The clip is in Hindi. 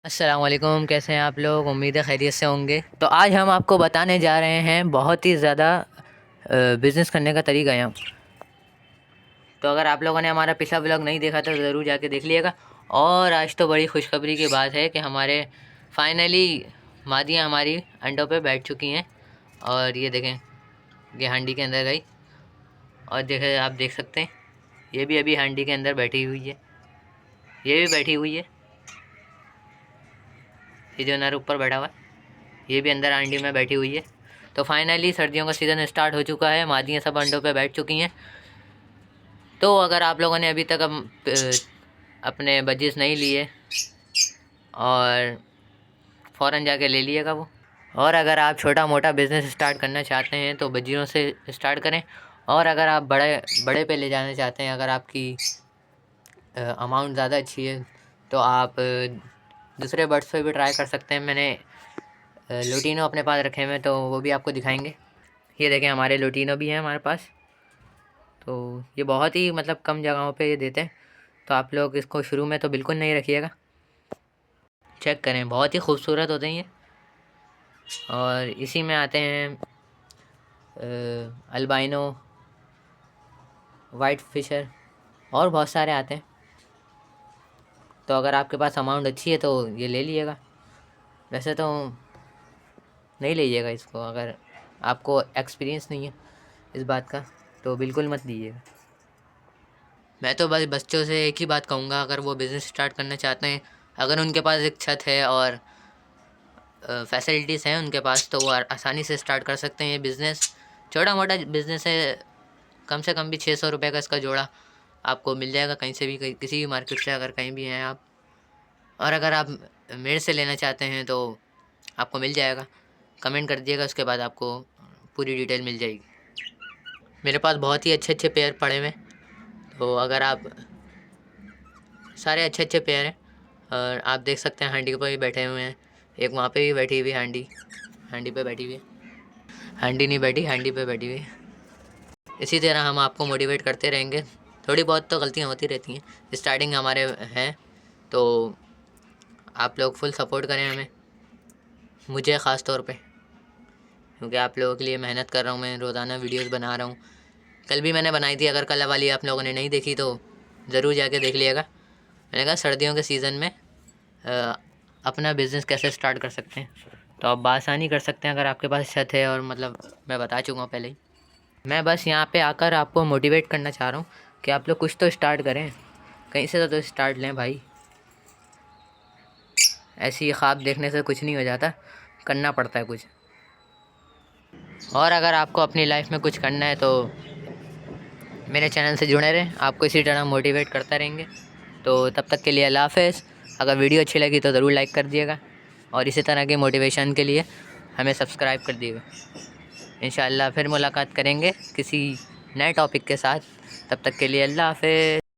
अस्सलाम वालेकुम, कैसे हैं आप लोग। उम्मीद है खैरियत से होंगे। तो आज हम आपको बताने जा रहे हैं बहुत ही ज़्यादा बिज़नेस करने का तरीका यहाँ। तो अगर आप लोगों ने हमारा पिछला व्लॉग नहीं देखा तो ज़रूर जाके देख लीजिएगा। और आज तो बड़ी खुशखबरी की बात है कि हमारे फाइनली मादियाँ हमारी अंडों पे बैठ चुकी हैं। और ये देखें, ये हांडी के अंदर गई और देखें, आप देख सकते हैं ये भी अभी हांडी के अंदर बैठी हुई है, ये भी बैठी हुई है। ये जो नर ऊपर बैठा हुआ है ये भी अंदर हांडी में बैठी हुई है। तो फाइनली सर्दियों का सीज़न स्टार्ट हो चुका है, मादियाँ सब अंडों पे बैठ चुकी हैं। तो अगर आप लोगों ने अभी तक अपने बजिस नहीं लिए और फ़ौरन जाके ले लिएगा वो। और अगर आप छोटा मोटा बिज़नेस स्टार्ट करना चाहते हैं तो बजियों से स्टार्ट करें। और अगर आप बड़े बड़े पे ले जाना चाहते हैं, अगर आपकी अमाउंट ज़्यादा अच्छी है तो आप दूसरे बर्ड्स पे भी ट्राई कर सकते हैं। मैंने लुटीनो अपने पास रखे हुए हैं तो वो भी आपको दिखाएंगे। ये देखें, हमारे लुटीनो भी हैं हमारे पास। तो ये बहुत ही मतलब कम जगहों पे ये देते हैं, तो आप लोग इसको शुरू में तो बिल्कुल नहीं रखिएगा। चेक करें, बहुत ही खूबसूरत होते हैं ये। और इसी में आते हैं अल्बाइनो, वाइट फिशर और बहुत सारे आते हैं। तो अगर आपके पास अमाउंट अच्छी है तो ये ले लीजिएगा। वैसे तो नहीं लीजिएगा इसको, अगर आपको एक्सपीरियंस नहीं है इस बात का तो बिल्कुल मत लीजिएगा। मैं तो बस बच्चों से एक ही बात कहूँगा, अगर वो बिज़नेस स्टार्ट करना चाहते हैं, अगर उनके पास एक छत है और फैसिलिटीज़ हैं उनके पास, तो वो आसानी से स्टार्ट कर सकते हैं ये बिज़नेस। छोटा मोटा बिज़नेस है, कम से कम भी 600 रुपये का इसका जोड़ा आपको मिल जाएगा कहीं से भी, किसी भी मार्केट से, अगर कहीं भी हैं आप। और अगर आप मेरे से लेना चाहते हैं तो आपको मिल जाएगा, कमेंट कर दिएगा, उसके बाद आपको पूरी डिटेल मिल जाएगी। मेरे पास बहुत ही अच्छे अच्छे पेयर पड़े हुए हैं, तो अगर आप सारे अच्छे अच्छे पेयर हैं। और आप देख सकते हैं हांडी पर भी बैठे हुए हैं, एक वहाँ पे भी बैठी हुई हांडी, हांडी पे बैठी हुई है, हांडी नहीं बैठी, हांडी पे बैठी हुई है। इसी तरह हम आपको मोटिवेट करते रहेंगे। थोड़ी बहुत तो गलतियाँ होती रहती हैं, स्टार्टिंग हमारे हैं, तो आप लोग फुल सपोर्ट करें हमें, मुझे ख़ास तौर पे, क्योंकि आप लोगों के लिए मेहनत कर रहा हूँ, मैं रोज़ाना वीडियोस बना रहा हूँ। कल भी मैंने बनाई थी, अगर कल वाली आप लोगों ने नहीं देखी तो ज़रूर जाके देख लिएगा। मैंने कहा सर्दियों के सीज़न में अपना बिज़नेस कैसे स्टार्ट कर सकते हैं, तो आप बआसानी कर सकते हैं अगर आपके पास छत है। और मतलब मैं बता चुका हूँ पहले ही। मैं बस यहाँ पे आकर आपको मोटिवेट करना चाह रहा हूँ कि आप लोग कुछ तो स्टार्ट करें, कहीं से तो स्टार्ट लें भाई। ऐसे ही ख्वाब देखने से कुछ नहीं हो जाता, करना पड़ता है कुछ। और अगर आपको अपनी लाइफ में कुछ करना है तो मेरे चैनल से जुड़े रहें, आपको इसी तरह मोटिवेट करता रहेंगे। तो तब तक के लिए अल्लाह हाफ़िज़। अगर वीडियो अच्छी लगी तो ज़रूर लाइक कर दिएगा, और इसी तरह के मोटिवेशन के लिए हमें सब्सक्राइब कर दिएगा। इंशाअल्लाह फिर मुलाकात करेंगे किसी नए टॉपिक के साथ। तब तक के लिए अल्लाह हाफ़िज़।